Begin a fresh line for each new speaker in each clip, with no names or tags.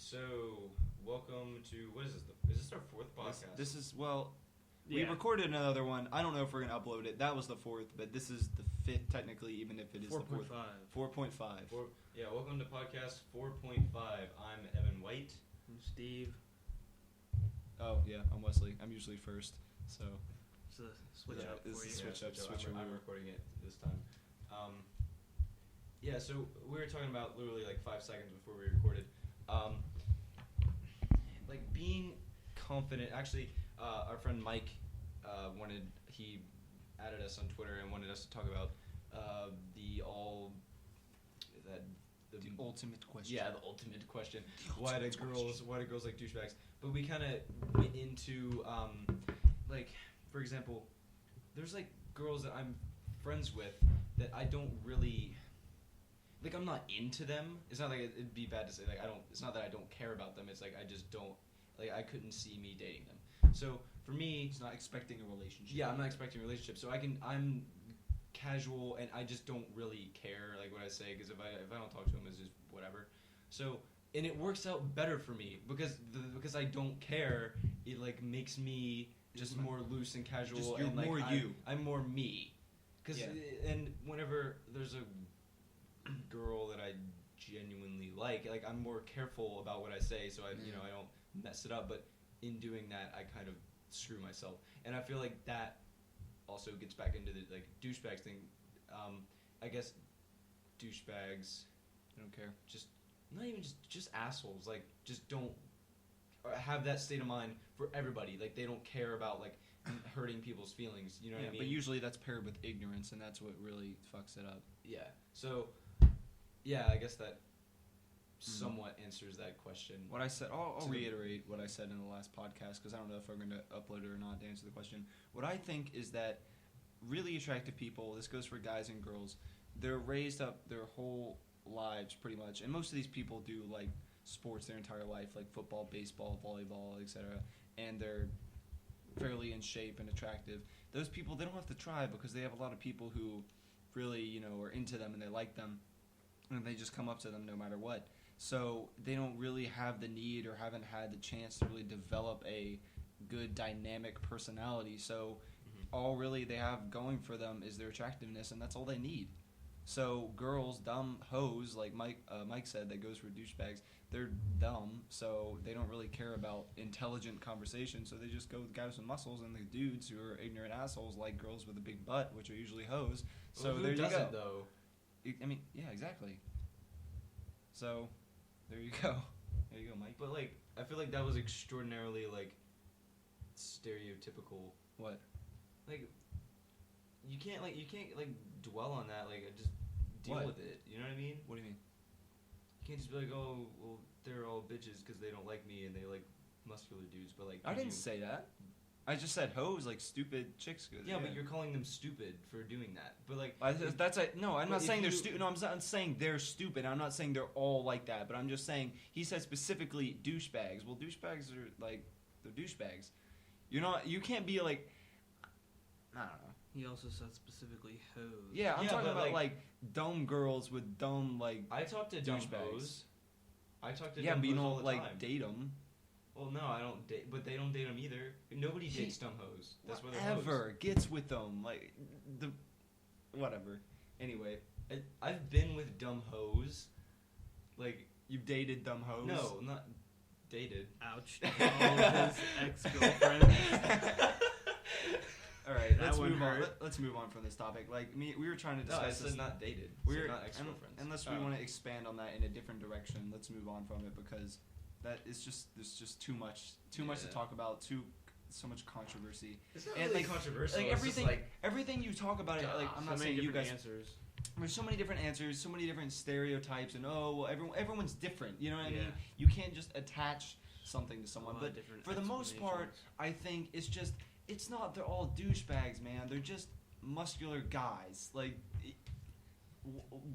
So, welcome to, what is this? Is this our fourth podcast?
This is, we recorded another one. I don't know if we're going to upload it. That was the fourth, but this is the fifth, technically, even if it is
4.
the fourth. 4.5.
Welcome to podcast 4.5. I'm Evan White.
I'm Steve.
Oh, yeah, I'm Wesley. I'm usually first, so.
It's a switch up for you.
I'm recording it this time. So we were talking about literally like 5 seconds before we recorded. Like being confident. Actually, our friend Mike he added us on Twitter and wanted us to talk about the
ultimate question.
Yeah, the ultimate question. Why do girls like douchebags? But we kind of went into like, for example, there's like girls that I'm friends with that I don't really like. I'm not into them. It's not like it'd be bad to say like I don't. It's not that I don't care about them. It's like I just don't like. I couldn't see me dating them. So for me,
he's not expecting a relationship.
Yeah, I'm not expecting a relationship. So I'm casual and I just don't really care like what I say, because if I don't talk to him, it's just whatever. So and it works out better for me because I don't care. It like makes me just more loose and casual.
Just, you're
and like
more you.
I'm more me. And whenever there's a girl that I genuinely like I'm more careful about what I say, so I don't mess it up. But in doing that, I kind of screw myself, and I feel like that also gets back into the like douchebags thing. I guess douchebags,
I don't care.
Just not even just assholes. Like just don't have that state of mind for everybody. Like they don't care about like hurting people's feelings. You know what I mean?
But usually that's paired with ignorance, and that's what really fucks it up.
Yeah. So, yeah, I guess that somewhat answers that question.
What I said, I'll reiterate what I said in the last podcast, because I don't know if we're going to upload it or not to answer the question. What I think is that really attractive people, this goes for guys and girls, they're raised up their whole lives pretty much, and most of these people do like sports their entire life, like football, baseball, volleyball, etc., and they're fairly in shape and attractive. Those people, they don't have to try, because they have a lot of people who really, are into them and they like them, and they just come up to them no matter what. So they don't really have the need or haven't had the chance to really develop a good dynamic personality. So all really they have going for them is their attractiveness, and that's all they need. So girls, dumb hoes, like Mike said, that goes for douchebags, they're dumb, so they don't really care about intelligent conversation, so they just go with guys with muscles, and the dudes who are ignorant assholes like girls with a big butt, which are usually hoes. So
who
there you go.
doesn't, though?
I mean, yeah, exactly. So there you go. There you go, Mike.
But like, I feel like that was extraordinarily like stereotypical.
What?
Like, you can't dwell on that. Like, just deal with it. You know what I mean?
What do you mean?
You can't just be like, oh, well, they're all bitches because they don't like me and they like muscular dudes. But like,
I didn't say that. I just said hoes, like stupid chicks.
Yeah, but you're calling them stupid for doing that. But like,
no, I'm not saying they're stupid. No, I'm saying they're stupid. I'm not saying they're all like that. But I'm just saying he said specifically douchebags. Well, douchebags are like they're douchebags. You can't be like, I don't know.
He also said specifically hoes.
Yeah, I'm talking about like dumb girls with dumb like.
I talk to dumb hoes. I talk to dumb hoes all the time.
Yeah, but you don't like date them.
Well, no, I don't date, but they don't date them either. Nobody dates dumb hoes. That's why they're hoes.
Whatever gets with them, like whatever. Anyway,
I've been with dumb hoes. Like,
you've dated dumb hoes?
No, not dated.
Ouch! All his ex-girlfriends.
All right, let's move on. Let's move on from this topic. Like we were trying to discuss.
No, I said not dated. We're not ex-girlfriends.
Unless we want to expand on that in a different direction, let's move on from it, because that is there's just too much to talk about. So much controversy.
It's not really controversial.
Like everything you talk about it. Like I'm not saying you guys.
Answers.
There's so many different answers, so many different stereotypes, and everyone's different. You know what I mean?
Yeah.
You can't just attach something to someone. But for the most part, I think it's not they're all douchebags, man. They're just muscular guys. Like,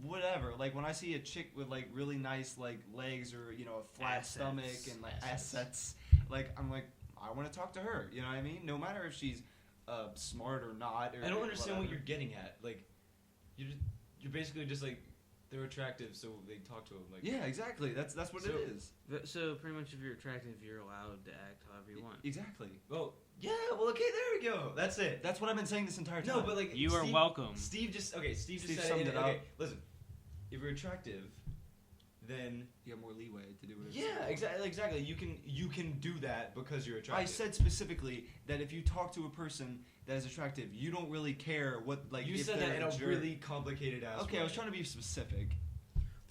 whatever. Like, when I see a chick with, like, really nice, like, legs or, a flat stomach and, like, assets, like, I'm like, I want to talk to her. You know what I mean? No matter if she's smart or not.
I don't understand what you're getting at. Like, you're basically just, like, they're attractive, so they talk to them. Like
Yeah, exactly. That's what it is.
So pretty much, if you're attractive, you're allowed to act however you want.
Exactly.
well, yeah, well, okay, there we go. That's it.
That's what I've been saying this entire time.
No, but like
You are
Steve,
welcome.
Steve just said
summed
it.
it
Okay,
up.
listen, if you're attractive, then
you have more leeway to do whatever.
yeah, exactly. You can do that because you're attractive.
I said specifically that if you talk to a person that is attractive, you don't really care what like.
you
if
said
they're
that in a
jerk.
really complicated ass.
Okay,
way.
I was trying to be specific.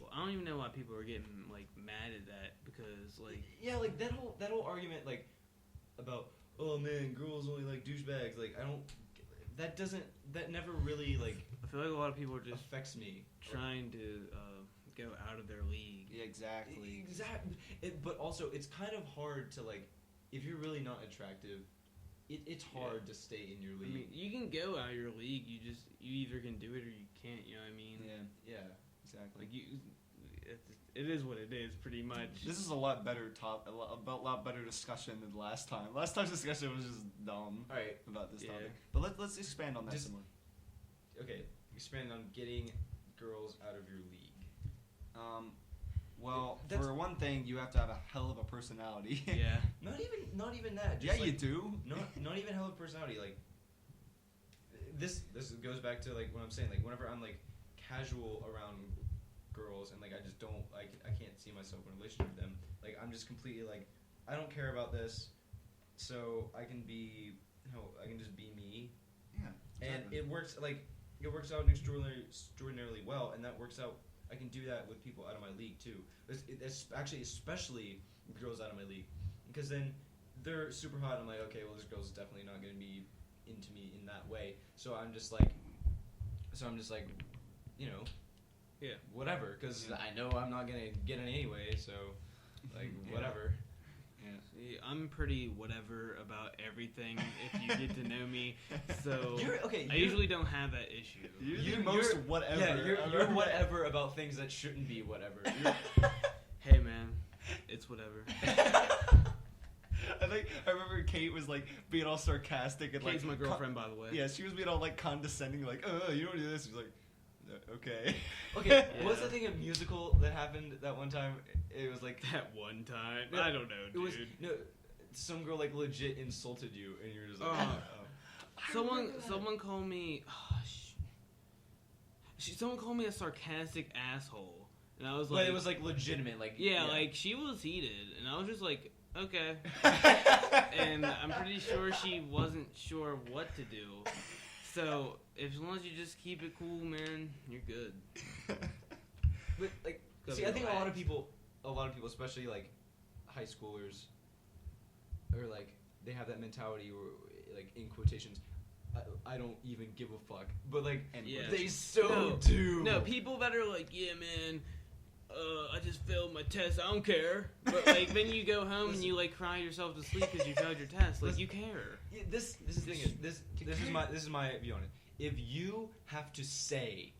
Well, I don't even know why people are getting like mad at that because like
Yeah, like that whole argument like about oh man, girls only like douchebags. Like I don't. That never really like
I feel like a lot of people are just
affects me.
trying to go out of their league.
Yeah, exactly.
Exactly. But also, it's kind of hard to like, if you're really not attractive, it's hard to stay in your
I
league.
mean, you can go out of your league. You either can do it or you can't. You know what I mean?
Yeah,
Yeah.
exactly.
Like it is what it is, pretty much.
This is a lot better lot better discussion than last time. Last time's discussion was just dumb
All right.
about this
Yeah.
topic. But let's expand on that
Just-
some more.
Okay. Expand on getting girls out of your league.
Well,
That's-
for one thing, you have to have a hell of a personality.
Yeah.
Not even that.
Yeah,
Just,
you
like,
do.
Not even hell of personality. Like this goes back to like what I'm saying. Like whenever I'm like casual around girls and like I just don't I can't see myself in a relationship with them. Like I'm just completely like I don't care about this, so I can just be me.
Yeah.
And
exactly.
it works out extraordinarily well, and that works out. I can do that with people out of my league too. It's actually especially girls out of my league, because then they're super hot. And I'm like, okay, well, this girl's definitely not gonna be into me in that way. So I'm just like, you know,
Yeah.
whatever, because
Yeah.
I know I'm not gonna get any anyway. So like
Yeah.
whatever.
Yeah.
See, I'm pretty whatever about everything if you get to know me. So I usually don't have that issue.
You're the most whatever.
Yeah, you're
ever.
whatever about things that shouldn't be whatever.
Hey man, it's whatever.
I remember Kate was like being all sarcastic and
Kate's
like
my girlfriend, by the way.
Yeah, she was being all like condescending, like, you don't do this. She's like, okay.
Okay, what was
Yeah.
the thing of musical that happened that one time? It was like
That one time,
No,
I don't know,
it was
dude.
no, some girl like legit insulted you, and you're just like,
Someone called me. Someone called me a sarcastic asshole, and I was
But
like,
it was like legitimate, like
yeah, like she was heated, and I was just like, okay.
Oh.
And I'm pretty sure she wasn't sure what to do. So as long as you just keep it cool, man, you're good.
But like,
Gotta
see,
be
I think a lot of
relaxed.
people, especially like high schoolers, or like they have that mentality where, like in quotations, I don't even give a fuck, but like
Yeah.
they so
No,
do.
No, people that are like, yeah, man, I just failed my test. I don't care. But like, then you go home and you like cry yourself to sleep because you failed your test. Like, you care.
Yeah, this is the thing is this is my view on it. If you have to say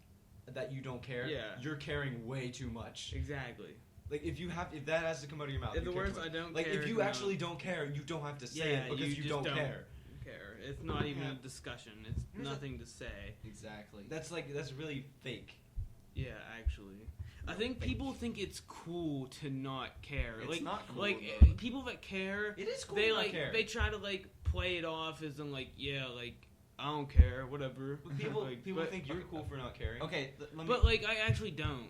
that you don't care,
Yeah.
you're caring way too much.
Exactly.
Like if that has to come out of your mouth.
In
you
the
care
words
too much.
I don't
like
care.
if you
no,
actually don't care, you don't have to say
Yeah,
it because you
just
don't care.
care. It's not even
Yeah.
a discussion. It's
Here's
nothing to say.
Exactly.
That's really fake.
Yeah, actually. I think people think it's cool to not care.
It's
like,
not cool,
like
though.
people that care,
It is cool.
they
to not
like
care.
they try to like play it off as in like, yeah, like I don't care, whatever.
But people
Like,
people
but-
think you're cool for not caring.
Okay, let me.
But like I actually don't.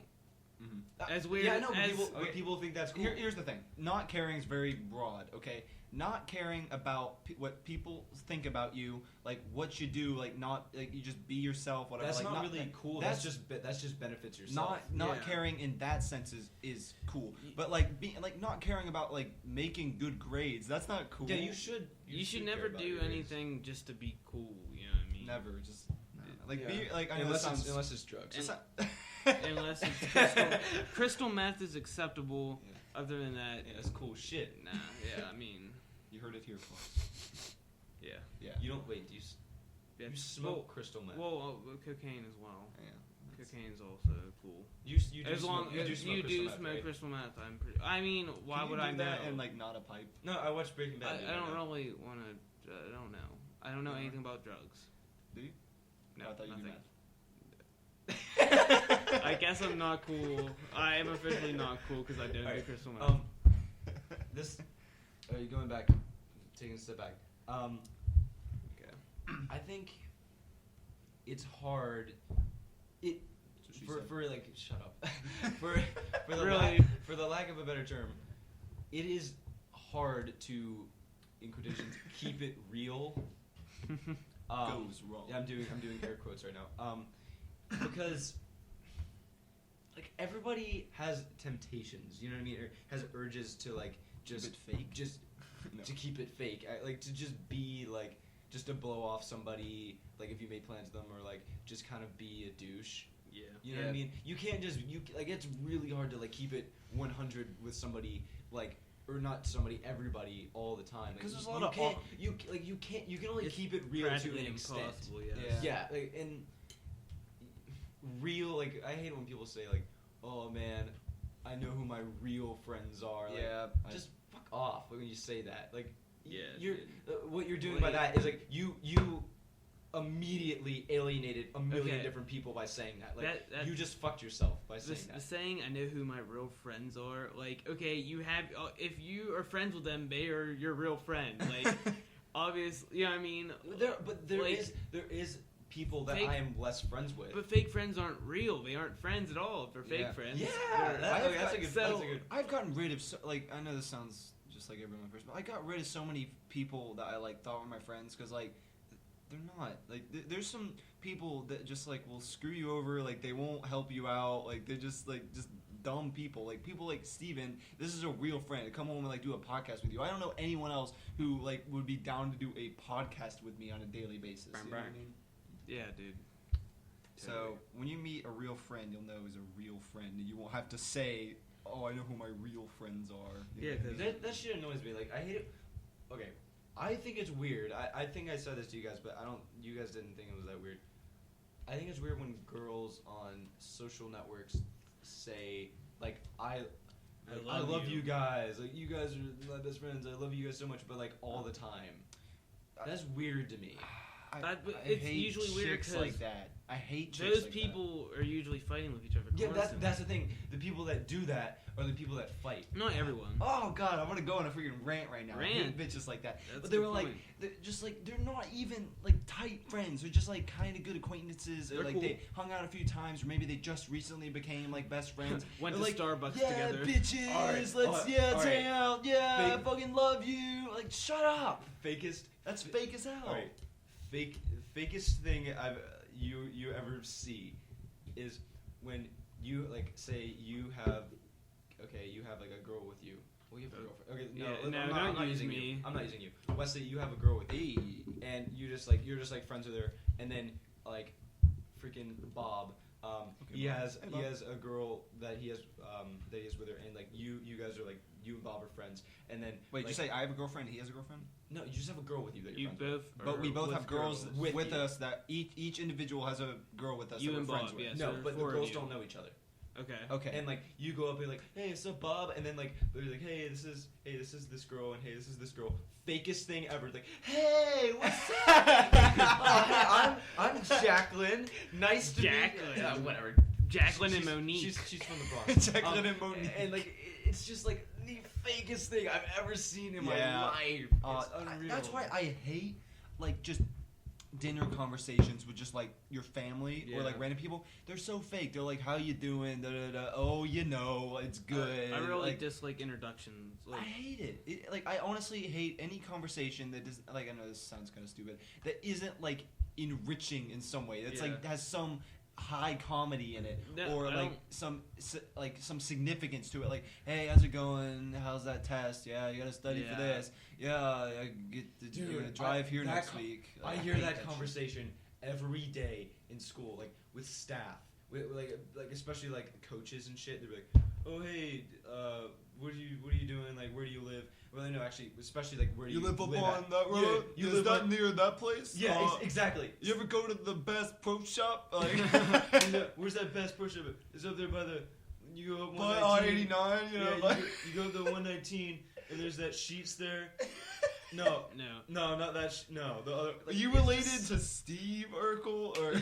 As weird
Yeah, I know. But
as
people think that's cool.
Here's the thing. Not caring is very broad, okay? Not caring about what people think about you, like what you do, like not like you just be yourself, whatever.
That's
like,
not really cool.
that's-
That's just benefits yourself.
Not
Yeah.
caring in that sense is cool. But like not caring about like making good grades, that's not cool.
Yeah, you should.
you should
care
never
about
do
your grades.
anything just to be cool. You know what I mean?
Never just like
Yeah.
be like I know this
unless
sounds
it's drugs.
And-
just-
Unless it's crystal meth is acceptable.
Yeah.
Other than that,
Yeah, that's cool shit.
nah. Yeah, I mean,
You heard it here first.
yeah.
Yeah.
You don't wait. Do you
Yeah.
you smoke crystal meth?
Well, cocaine as well.
Yeah.
Cocaine's also cool.
You do
As long
smoke, you
as
do smoke
you
crystal
do
meth,
smoke
right?
crystal meth, I'm pretty. I mean, why
Can you
would
do
I know?
that and like not a pipe?
No, I watched Breaking Bad.
I don't really want to. I don't know. I don't know
Yeah.
anything about drugs.
Do you?
No,
I thought you
nothing.
knew math.
I guess I'm not cool. I am officially not cool because I don't do crystal meth.
This. Going back, taking a step back.
Okay.
I think it's hard. For like shut up. for the
Really?
for the lack of a better term, it is hard to, in quotations, keep it real.
Goes wrong.
Yeah, I'm doing air quotes right now. Because like everybody has temptations, you know what I mean? Or has urges to like just
keep it fake.
Just
No.
to keep it fake. Like to just be like just to blow off somebody, like if you made plans with them, or like just kind of be a douche.
Yeah.
You know what I mean? You can't just like it's really hard to like keep it 100 with somebody, like, or not somebody, everybody all the time.
Because
Like,
there's a lot of
you can only
It's
keep it real to
practically
an extent.
impossible,
Yeah.
Yeah, like, and real, like, I hate when people say like, oh man, I know who my real friends are. Like,
Yeah.
just fuck off when you say that. Like,
Yeah,
you're
dude.
what you're doing by
Like-
that is like you immediately alienated a million
Okay.
different people by saying that. Like
That-
you just fucked yourself by saying
The
that.
saying, I know who my real friends are, like, okay, you have, if you are friends with them, they are your real friend. Like, obviously, you know what I mean?
There
like,
is people that
fake-
I am less friends with.
But fake friends aren't real. They aren't friends at all if they're fake
Yeah.
friends.
Yeah,
They're-
that's a good.
so-
That's a good.
I've gotten rid of I know this sounds just like everyone person, but I got rid of so many people that I like thought were my friends because like they're not. Like there's some people that just like will screw you over. Like they won't help you out. Like they're just dumb people. Like people like Steven, this is a real friend to come home and like do a podcast with you. I don't know anyone else who like would be down to do a podcast with me on a daily basis. You know what I mean?
Yeah, dude.
So when you meet a real friend, you'll know he's a real friend, and you won't have to say, "Oh, I know who my real friends are." You
Yeah,
know?
'cause
That shit annoys me. Like I hate it. Okay, I think it's weird. I think I said this to you guys, but I don't. You guys didn't think it was that weird. I think it's weird when girls on social networks say like I love you guys. Like you guys are my best friends. I love you guys so much, but like all the time. That's weird to me.
I
it's
hate
usually weird
chicks
'cause
like that. I hate chicks
Those
like
people are usually fighting with each other.
Yeah,
constantly.
that's the thing. The people that do that are the people that fight.
Not everyone.
that. Oh God, I'm gonna go on a freaking rant right now. I hate
Rant.
bitches like that.
That's
But
a
they
good
were like,
point.
they're not even like tight friends. They're just like kind of good acquaintances. Or
They're
like
cool.
they hung out a few times, or maybe they just recently became like best friends.
Went
They're
to
like,
Starbucks
yeah,
together.
bitches,
Alright,
let's
alright.
hang out. Yeah, I
Fake-
fucking love you. Like, shut up.
Fakest.
That's fake as hell.
Alright. Fakest thing you ever see is when you like say you have like a girl with you. Well, you have a girlfriend. Okay, no,
Yeah,
I'm
no,
not, I'm
don't
not
use
using
me.
you. I'm not using you. Wesley, you have a girl with you, and you're just like friends with her, and then like freaking Bob. He
Bob.
has
Hey,
he
Bob.
has a girl that he is with her, and like you guys are like you and Bob are friends, and then
Wait,
like,
you say I have a girlfriend, he has a girlfriend?
no, you just have a girl with you that you're
You
friends with.
both.
But we both
with
have girls
girls.
with,
With you.
us that each individual has a girl with us
You
that
and
we're friends
Bob,
with.
yes.
No,
so
but the
four of
girls
you.
don't know each other.
Okay.
Okay.
And like you go up and like, hey, what's up, Bob? And then like they're like, hey, this is this girl, and hey, this is this girl. Fakest thing ever. Like, hey, what's up? Oh, hey, I'm Jacqueline. Nice to
Jacqueline.
meet you. Yeah, whatever.
Jacqueline
She's-
and Monique.
She's from the Bronx.
Jacqueline and Monique.
And like it's just like the fakest thing I've ever seen in
Yeah.
my life. It's unreal.
That's why I hate like just dinner conversations with just like your family or like
Yeah.
random people. They're so fake. They're like, "How you doing?" Da, da, da. Oh, you know, it's good.
I really
like,
dislike introductions. Like,
I hate it. Like I honestly hate any conversation that does. Like I know this sounds kind of stupid. That isn't like enriching in some way. That's like
Yeah.
has some high comedy in it,
No,
or
I
like
don't-
some significance to it. Like, hey, how's it going? How's that test? Yeah, you gotta study for
Yeah.
this. Yeah, I get to
Dude,
drive here
that
next week.
I
Like,
hear
hate
that
shit.
conversation every day in school, like with staff, with, like especially like coaches and shit. They're like, "Oh hey, what are you doing? Like, where do you live?" Well, no, actually, especially like where do
You live up on
at.
that road?
Yeah, you
Is
live
that
on-
near that place?
Yeah, exactly.
You ever go to the best pro shop? Like,
Where's that best push up? It's up there by the. You go up
by
119.
I-89, you know?
Yeah,
like,
you go to the 119, and there's that Sheets there. No,
No.
not that. No, the other.
Are you related to Steve Urkel or?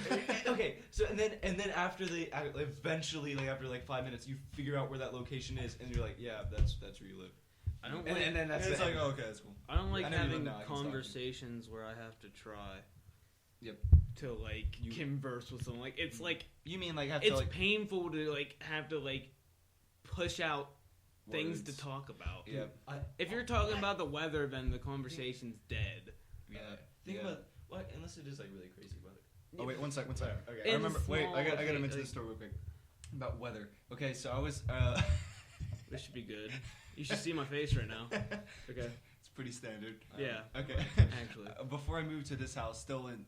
Okay, so and then after they eventually like after like 5 minutes you figure out where that location is and you're like, yeah, that's where you live.
I don't
And,
like.
and then that's
It's
it.
like, oh, okay, that's cool.
I don't like
I know you live
having
now, I can stop you.
conversations where I have to try.
Yep.
To like converse with someone. Like it's like
You mean like have
it's
to like
painful to like have to like push out things to
words.
talk about.
Yep.
If you're talking about the weather, then the conversation's dead.
Yeah.
Think
yeah.
about what unless it is like really crazy weather.
Oh wait, one sec.
Okay.
I remember. Wait,
small,
I got to
okay,
mention
like-
this story real quick about weather. Okay, so I was.
This should be good. You should see my face right now. Okay.
It's pretty standard.
Yeah.
Okay.
Actually.
Before I moved to this house, still in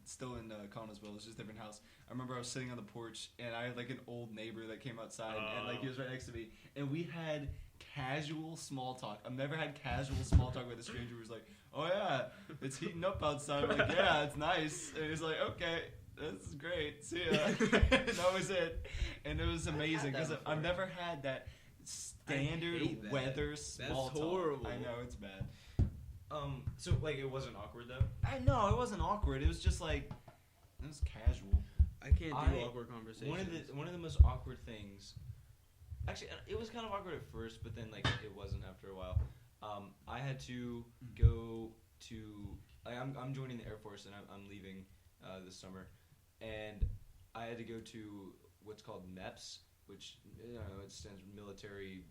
Connellsville, it's just a different house. I remember I was sitting on the porch and I had like an old neighbor that came outside and like he was right next to me and we had casual small talk. I've never had casual small talk with a stranger who was like, "Oh yeah, it's heating up outside." I'm like, "Yeah, it's nice." And he's like, "Okay, this is great. See ya." That was it, and it was amazing because I've never had that standard
hate that.
weather small
That's
talk.
horrible.
I know it's bad.
So like it wasn't awkward though.
I know it wasn't awkward. It was just like it was casual.
I can't do awkward conversations.
One of the most awkward things. Actually, it was kind of awkward at first, but then like it wasn't after a while. I had to go to. Like, I'm joining the Air Force and I'm leaving this summer, and I had to go to what's called MEPS, which it stands for military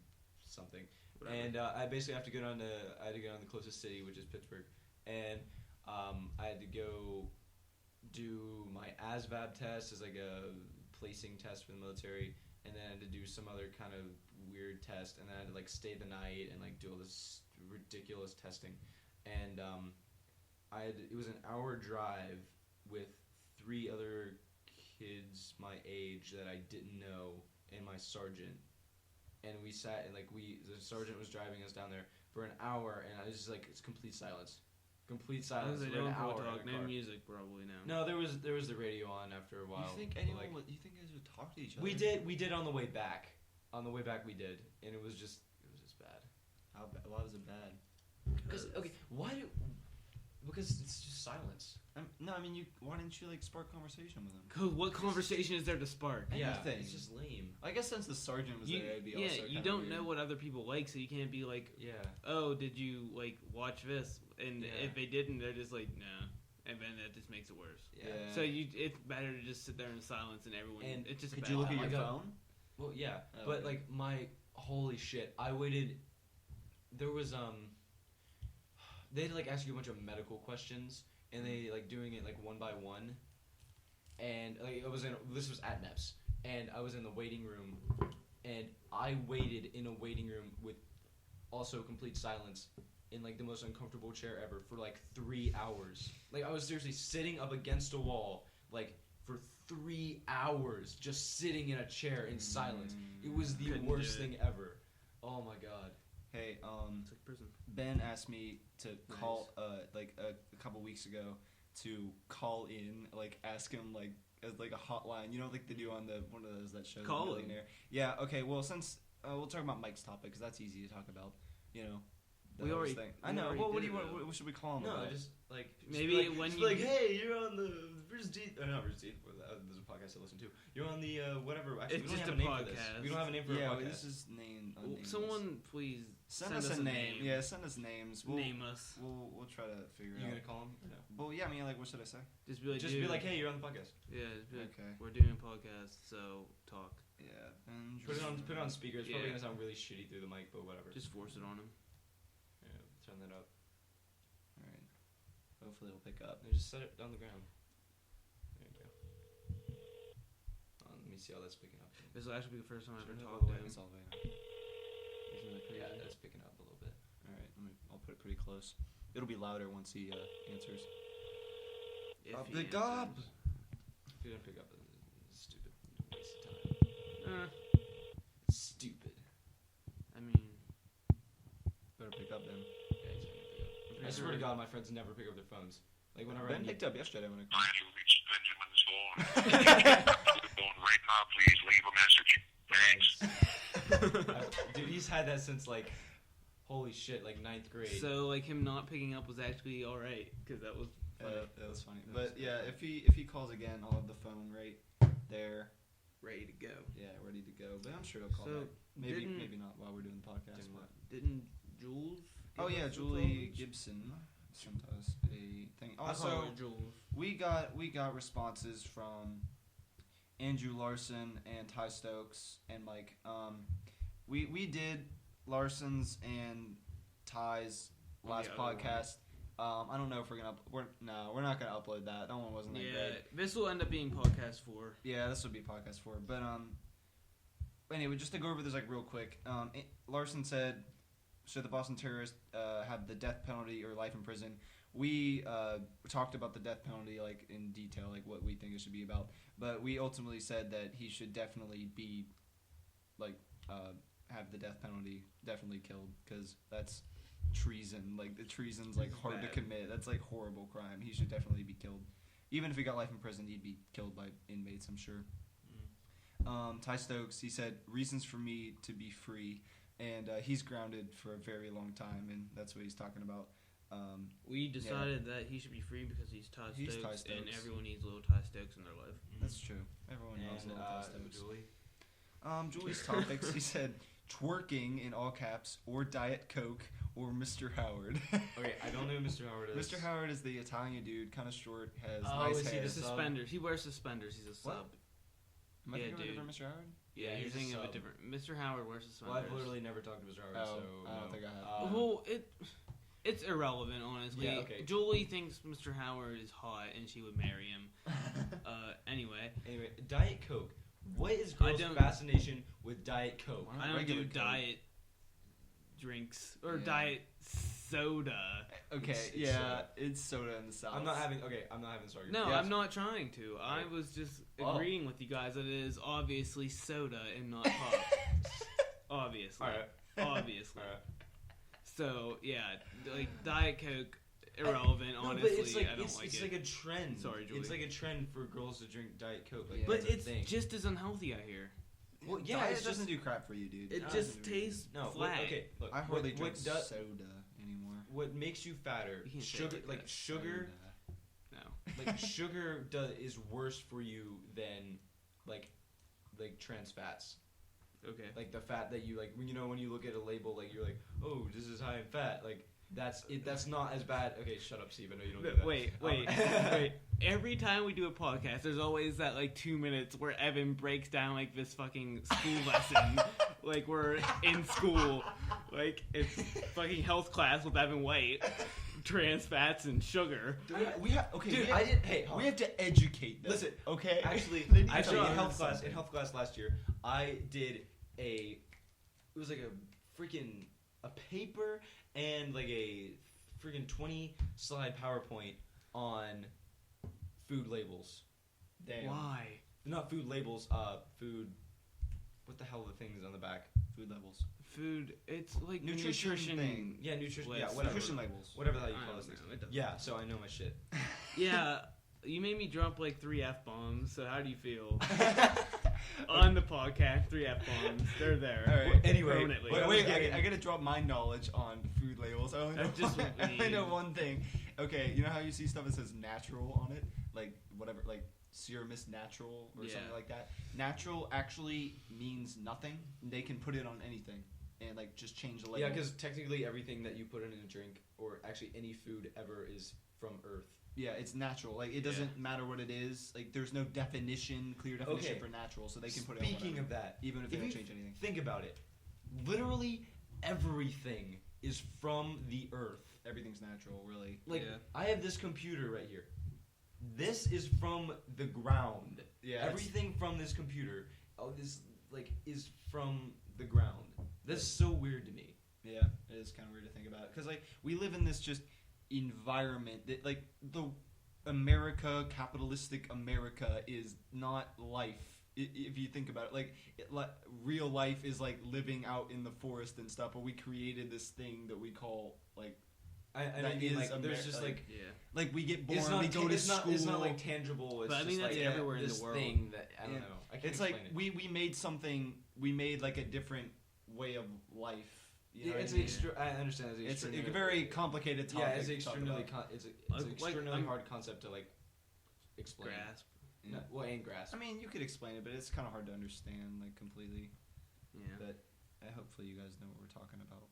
something.
Whatever.
And I basically have to go down to the closest city, which is Pittsburgh, and I had to go do my ASVAB test as like a placing test for the military, and then I had to do some other kind of weird test, and then I had to like stay the night and like do all this ridiculous testing, and it was an hour drive with 3 other kids my age that I didn't know and my sergeant. And we sat and the sergeant was driving us down there for an hour, and I was just like, it's complete silence for an hour.
Talk,
in a
no
car.
music probably now.
No, there was the radio on after a while.
You think
but,
anyone?
like,
You think guys would talk to each other?
we did on the way back. On the way back we did, and it was just bad.
Why was it bad?
Because it's just silence.
No, I mean, why didn't you like spark conversation with him?
Cause what conversation is there to spark?
Yeah,
Anything.
it's just lame.
I guess since the sergeant was there, it'd be also
you
kinda
don't
weird.
know what other people like, so you can't be like,
Yeah.
"Oh, did you like watch this?" And
Yeah.
if they didn't, they're just like, "Nah," and then that just makes it worse.
Yeah.
Yeah.
So it's better to just sit there in silence and everyone.
And
it's just. a
Could
bad
you look at
habit.
your
my God.
phone?
Well, yeah,
Oh,
but
okay.
like holy shit, I waited. There was they had to like ask you a bunch of medical questions, and they like doing it like one by one, and like this was at MEPS, and I was in the waiting room, and I waited in a waiting room with also complete silence in like the most uncomfortable chair ever for like 3 hours. Like I was seriously sitting up against a wall like for 3 hours just sitting in a chair in silence. It was the
Couldn't
worst
do it.
thing ever. Oh my god.
Hey,
It's like prison.
Ben asked me to call like a couple weeks ago to call in, like ask him like as like a hotline, you know, like they do on the one of those that shows
Call him.
Millionaire. Yeah. Okay. Well, since we'll talk about Mike's topic because that's easy to talk about. You know. the
We
host
already-
thing.
we
I know.
already
Well, what
did
do you
it,
want? What should we call him?
No,
about?
just like
Maybe
just be like,
when
just
you-
be like, hey, you're on the Bruce D. Not Bruce D. There's a podcast I listen to. You're on the whatever. Actually,
It's
we don't
just
have
a
a name for this.
podcast.
We don't have a name for
yeah.
a
Well,
podcast.
this is name.
Well, someone please
send us a name. Yeah, send us names. We'll,
Name us.
We'll try to figure
You
it
gonna
out.
call him? No.
Well, yeah. I mean, like, what should I say?
Just be like,
Just
dude,
be like, hey, you're on the podcast.
Yeah, just be like,
Okay.
we're doing a podcast, so talk.
Yeah. And
Put it on speaker. It's probably
Yeah.
gonna sound really shitty through the mic, but whatever.
Just force it on him.
Yeah, turn that up.
All right. Hopefully, it'll pick up.
No, just set it on the ground. There you go. Let me see how that's picking up.
This will actually be the first time I ever
Turn it
talked
all
to
the way.
him.
It's all the way down. Isn't that crazy?
Yeah, that's picking up a little bit.
All right. I'll put it pretty close. It'll be louder once he answers.
If
Up
he
the gob.
answers.
If you don't pick up, it's stupid. Waste of time. It's stupid.
I mean,
Better pick up then.
Yeah, he's not gonna pick up. I swear to God, my friends never pick up their phones. Like whenever I
Ben
need.
picked up yesterday when I called.
Trying to reach Benjamin's phone. Phone right now, please leave a message. Thanks.
Dude, he's had that since like, holy shit, like 9th grade.
So like him not picking up was actually all right because that was funny.
That was funny.
That
But
was
yeah,
funny.
if he calls again, I'll have the phone right there.
Ready to go.
Yeah, ready to go. But I'm sure he'll call
So
back. Maybe
didn't-
maybe not while we're doing the podcast.
Didn't
But.
Didn't Jules?
Oh
give
yeah,
us the
Julie
phones?
Gibson sent us a thing.
I call
Also,
her Jules.
we got responses from Andrew Larson and Ty Stokes and Mike. We did Larson's and Ty's last
the other
podcast. I don't know if we're gonna. We're not gonna upload that. That one wasn't that
Yeah,
great.
this will end up being podcast 4.
Yeah, this would be podcast 4. But anyway, just to go over this like real quick. Larson said, should the Boston terrorists have the death penalty or life in prison? We talked about the death penalty like in detail, like what we think it should be about. But we ultimately said that he should definitely be like have the death penalty, definitely killed, because that's treason. Like the treason's like
It's
hard
bad.
to commit. That's like horrible crime. He should definitely be killed. Even if he got life in prison, he'd be killed by inmates, I'm sure. Ty Stokes, he said, reasons for me to be free. And he's grounded for a very long time, and that's what he's talking about.
We decided that he should be free because he's Ty
He's
Stokes,
Ty
and
Stokes.
everyone needs little Ty Stokes in their life.
That's true. Everyone knows
And
little Ty Stokes.
Julie.
Julie's topics, he said, twerking in all caps, or Diet Coke, or Mr. Howard.
Okay, I don't know who Mr. Howard is.
Mr. Howard is the Italian dude, kind of short, has
Oh,
nice
is he
hair.
the
The suspenders. He wears suspenders. He's a sub.
What? Am I
Yeah,
thinking of a
dude.
different Mr. Howard?
Yeah,
Yeah,
you're
he's a
thinking of a
sub.
different. Mr. Howard wears
Well,
suspenders.
I've literally never talked to Mr. Howard,
Oh,
so
I don't
no.
think I have.
Well, it's irrelevant, honestly.
Yeah, okay.
Julie thinks Mr. Howard is hot, and she would marry him. Anyway,
Anyway, Diet Coke. What is
I
girls'
don't-
fascination with Diet Coke?
Why not
I don't
regular
do
Coke?
diet drinks or
Yeah.
diet soda.
Okay,
It's
yeah,
soda.
it's soda in the South.
I'm not having this argument.
No,
Yeah.
I'm not trying to. I was just
Oh.
agreeing with you guys that it is obviously soda and not pop. Obviously.
Alright.
Obviously.
Alright.
So, yeah, like Diet Coke, irrelevant,
No,
honestly.
but it's like
I don't
it's,
like
it's
it.
like a trend.
Sorry, Julie.
It's like a trend for girls to drink Diet Coke. Like,
Yeah.
but
that's a
it's
thing.
just as unhealthy, I hear.
Well, yeah,
Diet
it's
doesn't
just
do crap for you, dude.
It
No,
just
doesn't do anything.
tastes
no.
flat.
Okay, look.
I hardly drink
what does
soda anymore.
what makes you fatter?
You can't say it
Sugar,
like
like
that.
sugar,
No.
like sugar is worse for you than like trans fats.
Okay.
Like the fat that you like, when you look at a label, like you're like, oh, this is high in fat. Like that's it. That's not as bad. Okay, shut up, Steve. I know you don't do that.
Wait. Every time we do a podcast, there's always that like 2 minutes where Evan breaks down like this fucking school lesson. Like we're in school, like it's fucking health class with Evan White, trans fats and sugar.
We have okay.
Dude,
we have,
I did. Hey,
we have to educate them.
Listen,
okay.
Actually,
They need to
in
learn
health class,
something.
last year, I did it was like a freaking a paper and like a freaking 20 slide PowerPoint on food labels.
Damn.
Why?
Not food labels. Food. What the hell are the things on the back?
Food levels.
Food. It's like
Nutrition
nutrition
thing.
Yeah, nutrition.
List.
Yeah, whatever.
Nutrition labels.
Whatever the hell you
I
call
don't
this.
know, it doesn't
Yeah, so I know my shit.
Yeah, you made me drop like 3 F-bombs, so how do you feel? On the podcast, 3 F-bombs. They're there.
All right.
Well, anyway,
permanently.
what I
Wait,
was getting-
I gotta drop my knowledge on food labels. I only know,
That's just what we
I only know
need.
one thing. Okay, you know how you see stuff that says natural on it? Like, whatever, like serum is natural or
Yeah.
something like that. Natural actually means nothing. They can put it on anything and, like, just change the label.
Yeah, because technically everything that you put in a drink, or actually any food ever, is from Earth.
Yeah, it's natural. Like, it doesn't matter what it is. Like, there's no clear definition
Okay.
for natural, so they can put it on
Speaking
whatever,
of that,
even if they
if
don't
you
change anything.
think about it, literally everything is from the Earth.
Everything's natural, really.
Like,
Yeah.
I have this computer right here. This is from the ground.
Yeah,
Everything from this computer, is from the ground. That's so weird to me.
Yeah, it is kind of weird to think about. Because, like, we live in this just environment that, like, the capitalistic America is not life. If you think about it, real life is, like, living out in the forest and stuff, but we created this thing that we call, like,
I
That
mean,
is
like, there's
Amer-
just,
like,
Yeah.
we get born,
it's not,
we go to
it's not,
school.
it's not, like, tangible. It's
But I
just,
mean, that's
like,
everywhere in the
this
world.
thing that, I don't
Yeah.
know. I can't
It's like
explain it.
we made something. We made, like, a different way of life You know
it's
what I mean?
I understand.
It's a
extremely-
very complicated topic.
Yeah, it's
to talk
extremely
about.
it's an
Like,
extremely
I'm-
hard concept to like explain.
Grasp.
Yeah.
No, well, and grasp.
I mean, you could explain it, but it's kind of hard to understand like completely.
Yeah.
But hopefully you guys know what we're talking about.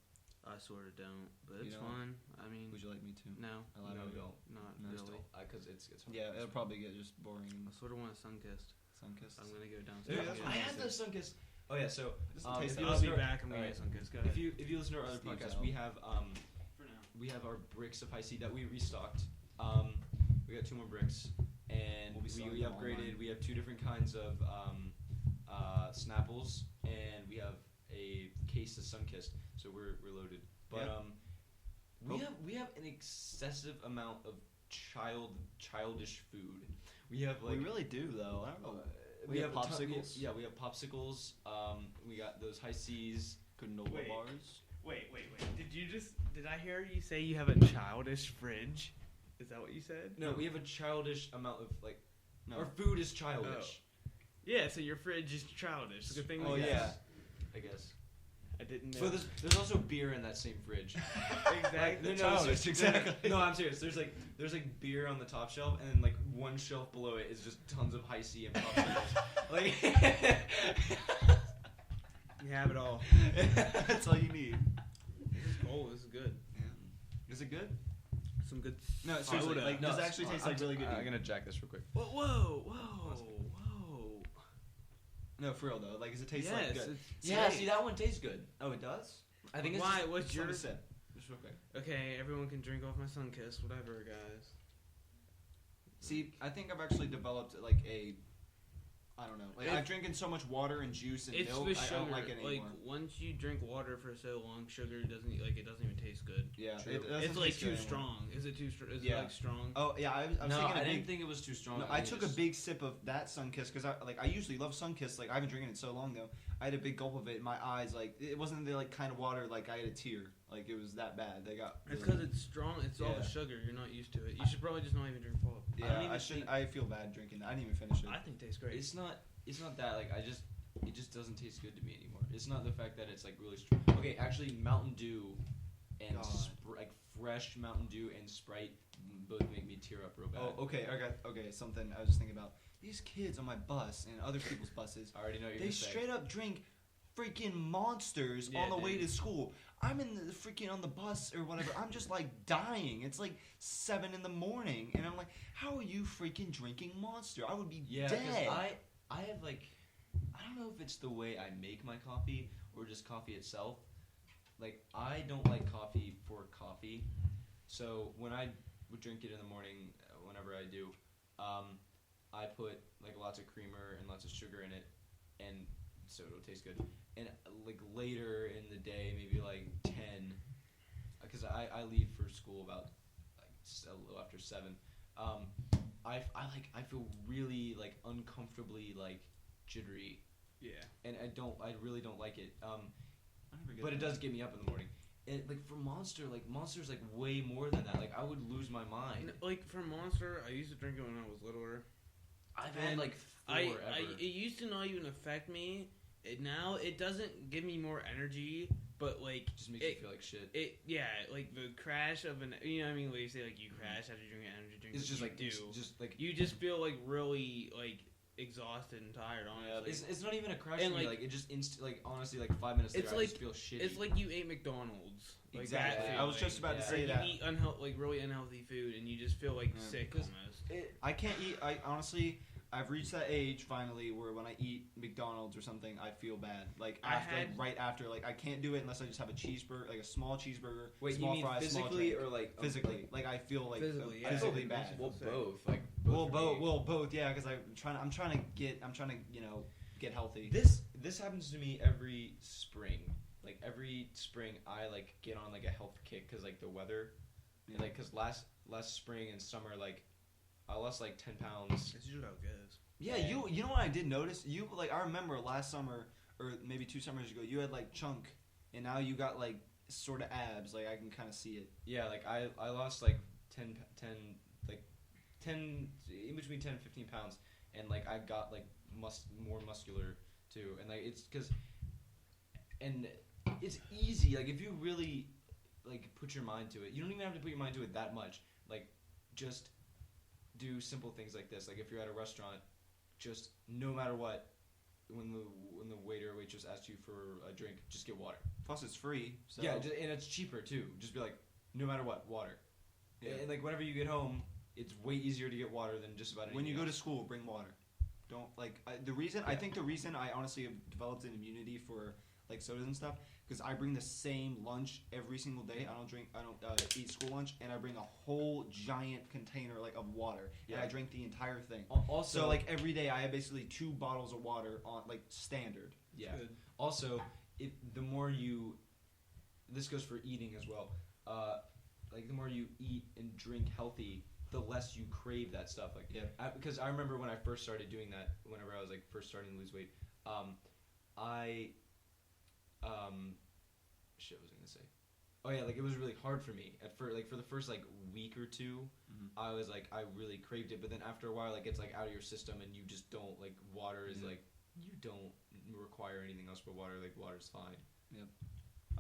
I sort of don't, but
You
it's
don't?
fun. I mean,
Would you like me to?
no,
Elaborate?
don't.
not
No,
really.
still.
Because it's hard.
Yeah, it'll probably get just boring and
I sort of want a sun-kissed.
sun-kissed.
I'm gonna go
Yeah,
downstairs.
Yeah, that's
and
what
I
get
had
it.
the Sunkiss. Oh yeah, so
Doesn't taste
if
that
you
I'll
listen
be
to our-
back. I'm gonna
alright.
get sun-kissed. Go ahead.
If you listen to our other
Steve's
podcasts,
out.
For now.
we have our bricks of high C that we restocked. We got 2 more bricks, and
We'll be selling
we
them
upgraded.
online.
We have 2 different kinds of Snapples, and we have a case of Sunkissed. So we're loaded. But
Yeah.
we have an excessive amount of childish food. We have like
we really do though. I don't know.
we have a ton-
popsicles.
yeah, we have popsicles. We got those high C's.
Granola
Wait.
bars.
Wait. Did I hear you say you have a childish fridge? Is that what you said?
No, we have a childish amount of like.
No.
Our food is childish.
Yeah, so your fridge is childish. It's a good thing.
Oh,
we got-
yeah.
I guess.
I didn't know.
So there's also beer in that same fridge.
Exactly.
Childish, exactly.
No, I'm serious. There's like beer on the top shelf, and then like one shelf below it is just tons of high C and popsicles. Like
You have it all.
That's all you need.
This is cold. This is good.
Yeah. Is it good?
Some good.
No, seriously.
soda.
Like,
No,
does it actually taste like really good?
I'm gonna jack this real quick.
Whoa.
No, for real though. Like, does it taste
Yes.
like good?
It's
Yeah,
great.
see that one tastes good.
Oh, it does.
I think it's
Why?
just,
What's
Just
your?
let me sip.
just real quick.
Okay, everyone can drink off my sun kiss. Whatever, guys.
See, I think I've actually developed like a. I don't know. Like,
It-
I've drinking so much water and juice and
It's
milk.
the
I
sugar.
don't like it
Like
anymore.
once you drink water for so long, sugar doesn't even taste good.
Yeah,
True.
it doesn't
It's like
taste good
too
anymore.
strong. Is it too strong? Is
Yeah.
it like strong?
Oh yeah, I was
No,
taking
I
a
didn't
big.
think it was too strong.
No, I took a big sip of that Sunkiss because I usually love Sunkiss. Like I haven't drinking it so long though. I had a big gulp of it. My eyes like it wasn't the like kind of water like I had a tear. Like it was that bad. They got.
It's
really-
because it's strong. It's all
Yeah.
the sugar. You're not used to it. You should probably just not even drink pop.
I don't
Yeah,
even
I should.
think-
I feel bad drinking that. I didn't even finish it.
I think it tastes great.
It's not that like it just doesn't taste good to me anymore. It's not the fact that it's like really strong. Okay, actually Mountain Dew and
God.
like fresh Mountain Dew and Sprite both make me tear up real bad.
Oh, okay. Okay. Something I was just thinking about. These kids on my bus and other people's buses.
I already know what you're
They
gonna say.
straight up drink freaking Monsters
Yeah,
on the way
dude.
to school. I'm in the freaking on the bus or whatever. I'm just like dying. It's like 7 in the morning, and I'm like, how are you freaking drinking Monster? I would be
Yeah, because
dead.
I have like I don't know if it's the way I make my coffee or just coffee itself. Like I don't like coffee for coffee, so when I would drink it in the morning, whenever I do, I put like lots of creamer and lots of sugar in it, and so it'll taste good. And like later in the day, maybe like 10, because I leave for school about like a little after 7. I feel really like uncomfortably like jittery,
yeah.
and I really don't like it.
I never get
But it
that.
does get me up in the morning. And like for Monster's like way more than that. Like I would lose my mind.
Like for Monster, I used to drink it when I was littler.
I've had
And
like 4
I
ever.
it used to not even affect me. Now it doesn't give me more energy, but like
It just makes
it,
you feel like shit.
like the crash of an you know what I mean when you say like you crash after you drink an energy drink.
It's just
you
like
do.
it's just like
You just feel like really like exhausted and tired. Honestly,
it's not even a crash.
And,
for me,
like-
like it just like honestly like 5 minutes later
It's
I
like-
just feel shitty.
it's like you ate McDonald's. Like
Exactly.
that
I was
feeling.
just about to
Yeah.
say
Or
that.
you eat like really unhealthy food and you just feel like
Yeah.
sick
'Cause
almost.
I can't eat. I honestly, I've reached that age finally where when I eat McDonald's or something, I feel bad. Like
I
after,
had-
right after, like I can't do it unless I just have a cheeseburger, like a small cheeseburger,
Wait,
small
you mean
fries, small
physically
drink.
or like
Physically? Like I feel like
Physically, yeah.
physically
It
bad.
makes you
Well,
feel sick.
both. Like
Well,
for me.
both, yeah, because I'm trying to get healthy.
This happens to me every spring. Like every spring, I like get on like a health kick because like the weather,
Yeah.
like because last spring and summer like I lost like 10 pounds.
That's usually how it goes.
Yeah, you know what I did notice? You like I remember last summer or maybe 2 summers ago, you had like chunk, and now you got like sort of abs. Like I can kind of see it.
Yeah, like I lost like 10 in between 10 and 15 pounds, and like I got like more muscular too, and like it's because and it's easy. Like if you really like put your mind to it, you don't even have to put your mind to it that much. Like just do simple things like this. Like if you're at a restaurant, just no matter what, when the waiter or waitress asks you for a drink, just get water.
Plus, it's free. So.
Yeah, and it's cheaper too. Just be like, no matter what, water. Yeah. And like whenever you get home, it's way easier to get water than just about anything
When you go
else.
to school, bring water. Don't like I think the reason I honestly have developed an immunity for like sodas and stuff because I bring the same lunch every single day. I don't eat school lunch, and I bring a whole giant container like of water, and I drink the entire thing.
Also,
so like every day I have basically 2 bottles of water on like standard.
Yeah. Also, the more you, this goes for eating as well. Like the more you eat and drink healthy, the less you crave that stuff. Like because I remember when I first started doing that, whenever I was like first starting to lose weight, shit, what was I gonna say? Oh yeah, like it was really hard for me at first. Like for the first like week or two, I was like I really craved it. But then after a while, like it's like out of your system, and you just don't like water is like you don't require anything else but water. Like water's fine.
Yep.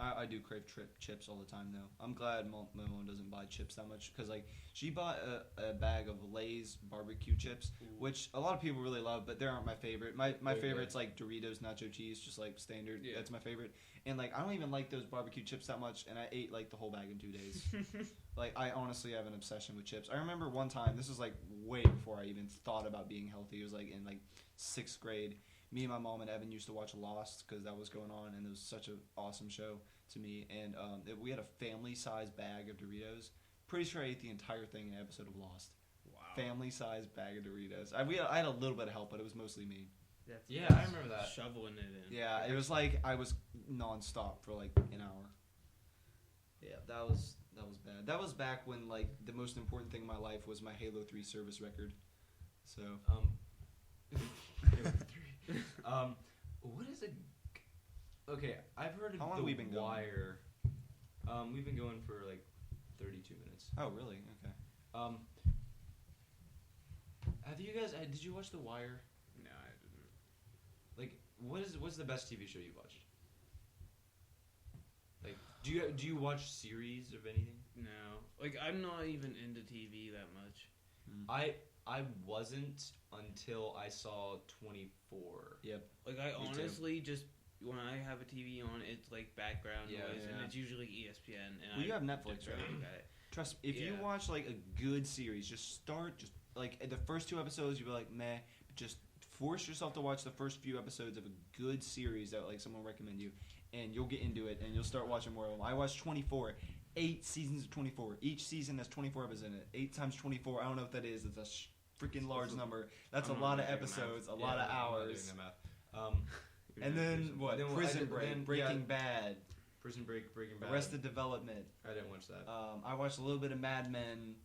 I do crave chips all the time though. I'm glad my mom doesn't buy chips that much because like she bought a bag of Lay's barbecue chips, which a lot of people really love, but they aren't my favorite. My favorite's like Doritos nacho cheese, just like standard. Yeah. That's my favorite. And like I don't even like those barbecue chips that much, and I ate like the whole bag in 2 days. Like I honestly have an obsession with chips. I remember one time, this was like way before I even thought about being healthy. It was like in like 6th grade. Me and my mom and Evan used to watch Lost because that was going on, and it was such an awesome show to me. And we had a family-sized bag of Doritos. Pretty sure I ate the entire thing in an episode of Lost. Wow. Family-sized bag of Doritos. I had a little bit of help, but it was mostly me.
I remember that.
Shoveling it in.
Yeah, it was like I was nonstop for like an hour. Yeah, that was bad. That was back when like the most important thing in my life was my Halo 3 service record. So
what is a? Okay, I've heard of
How long
The
we been going?
Wire. We've been going for like 32 minutes.
Oh, really? Okay.
Have you guys? Did you watch The Wire?
No, I didn't.
Like, what's the best TV show you watched? Like, do you watch series of anything?
No, like I'm not even into TV that much.
I wasn't until I saw 24.
Yep.
Like I honestly just when I have a TV on, it's like background noise, and it's usually ESPN. And
you have Netflix, right? Trust me, if you watch like a good series, just like the first 2 episodes, you'll be like meh. But just force yourself to watch the first few episodes of a good series that like someone recommend you, and you'll get into it, and you'll start watching more of them. I watched 24. 8 seasons of 24. Each season has 24 episodes in it. 8 times 24. I don't know what that is. It's a freaking large number. That's a lot of episodes, a lot of hours.
I'm not doing the math.
And then what? Prison Break, Breaking Bad,
Prison Break, Breaking Bad,
Arrested Development.
I didn't watch that.
I watched a little bit of Mad Men.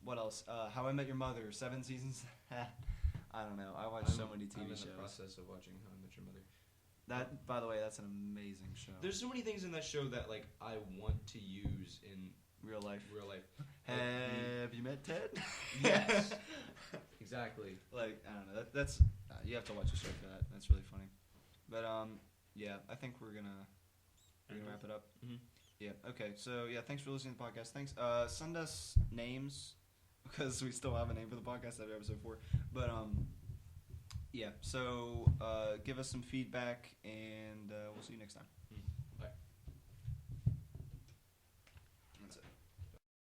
What else? How I Met Your Mother, 7 seasons. I don't know. I watched so many TV shows.
I'm in the process of watching How I Met Your Mother.
That, by the way, that's an amazing show.
There's so many things in that show that like I want to use in
real life.
Have
you met Ted?
Yes. Exactly.
Like I don't know. That's you have to watch the show for that. That's really funny. But yeah, I think we're gonna wrap it up.
Mm-hmm.
Yeah. Okay. So yeah, thanks for listening to the podcast. Thanks. Send us names because we still have a name for the podcast after episode 4. But yeah. So give us some feedback, and we'll see you next time.